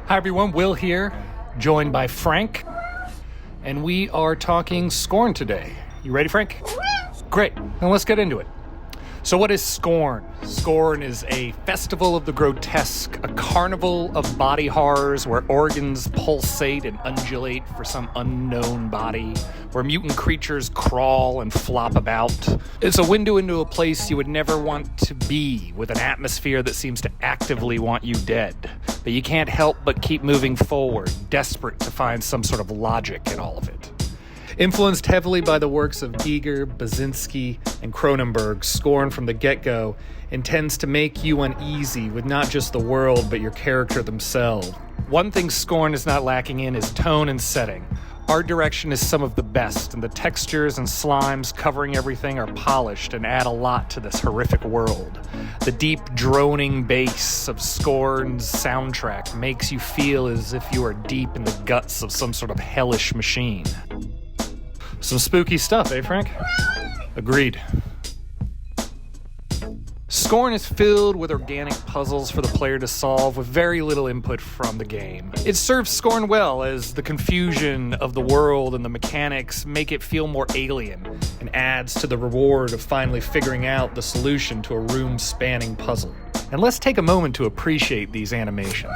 Hi everyone, Will here, joined by Frank, and we are talking SCORN today. You ready, Frank? Great, then let's get into it. So what is SCORN? SCORN is a festival of the grotesque, a carnival of body horrors where organs pulsate and undulate for some unknown body, where mutant creatures crawl and flop about. It's a window into a place you would never want to be, with an atmosphere that seems to actively want you dead. But you can't help but keep moving forward, desperate to find some sort of logic in all of it. Influenced heavily by the works of Giger, Basinski, and Cronenberg, SCORN from the get-go intends to make you uneasy with not just the world, but your character themselves. One thing SCORN is not lacking in is tone and setting. Art direction is some of the best, and the textures and slimes covering everything are polished and add a lot to this horrific world. The deep, droning bass of SCORN's soundtrack makes you feel as if you are deep in the guts of some sort of hellish machine. Some spooky stuff, eh, Frank? Agreed. SCORN is filled with organic puzzles for the player to solve with very little input from the game. It serves SCORN well, as the confusion of the world and the mechanics make it feel more alien and adds to the reward of finally figuring out the solution to a room-spanning puzzle. And let's take a moment to appreciate these animations.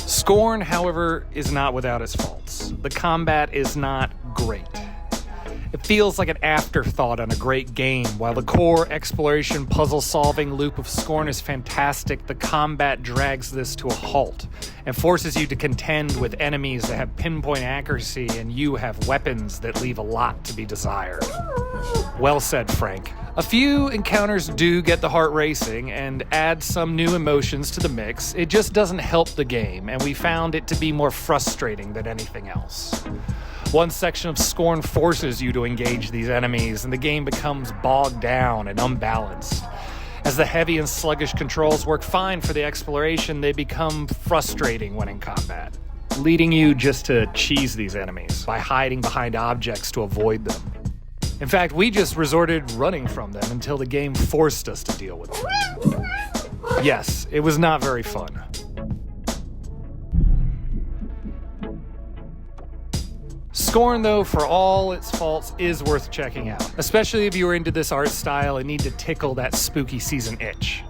SCORN, however, is not without its faults. The combat is not great. It feels like an afterthought on a great game. While the core exploration puzzle-solving loop of SCORN is fantastic, the combat drags this to a halt and forces you to contend with enemies that have pinpoint accuracy, and you have weapons that leave a lot to be desired. Well said, Frank. A few encounters do get the heart racing and add some new emotions to the mix. It just doesn't help the game, and we found it to be more frustrating than anything else. One section of SCORN forces you to engage these enemies, and the game becomes bogged down and unbalanced. As the heavy and sluggish controls work fine for the exploration, they become frustrating when in combat, leading you just to cheese these enemies by hiding behind objects to avoid them. In fact, we just resorted running from them until the game forced us to deal with them. Yes, it was not very fun. SCORN, though, for all its faults, is worth checking out, especially if you are into this art style and need to tickle that spooky season itch.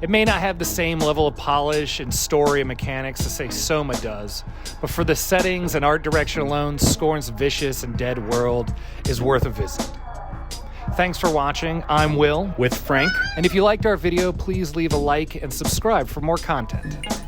It may not have the same level of polish and story and mechanics as, say, Soma does, but for the settings and art direction alone, SCORN's vicious and dead world is worth a visit. Thanks for watching. I'm Will, with Frank, and if you liked our video, please leave a like and subscribe for more content.